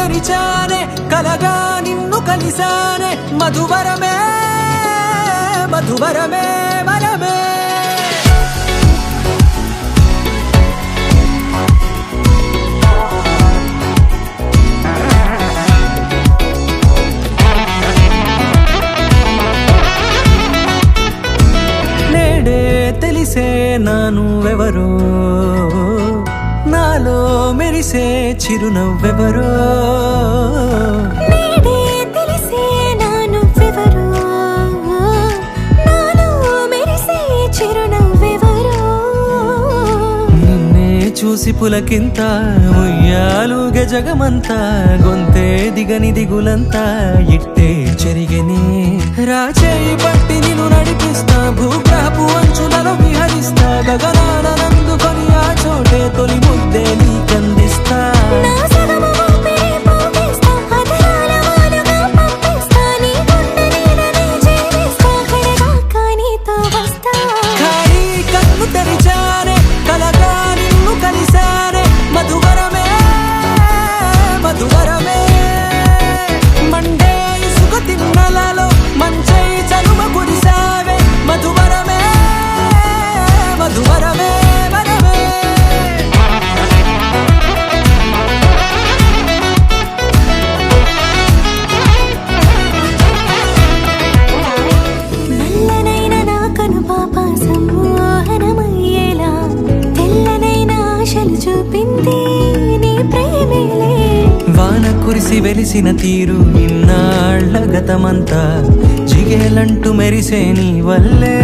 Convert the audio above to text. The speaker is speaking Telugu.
తెరిచానే కలగా నిన్ను కలిసానే మధువరమే మధువరమే వరమే తెలిసే నానువెవరో నాలో మెరిసే చిరునవ్వెవరో తెలిసే నానువెవరో నాలో మెరిసే చిరునవ్వెవరో నిన్నే చూసి పులకింత ఉయ్యాలుగే జగమంతా గొంతే దిగని దిగులంతా ఇట్టే చెరిగని రాచేయి పట్టి నిన్ను నడిపిస్తా భూగ్రహపు అంచులలో విహరిస్తా గగనానందుకొని ఆ చోటే తొలి ముద్దే నీకందిస్తా ఖాళీ కన్ను తెరిచానే కలగా నిన్ను కలిసానే మధువరమే మధువరమే మండే ఇసుక తిన్నలలో మంచై చలుమ కురిసావే మధువరమే మధువరమే వరమే నల్లనైన నా కనుపాప సమ్మోహనమయ్యేలా తెల్లనైన ఆశలు చూపింది నీ ప్రేమేలే వాన కురిసి వెలిసిన తీరు ఇన్నాళ్ల గతమంతా జిగేలంటూ మెరిసే నీ వల్లే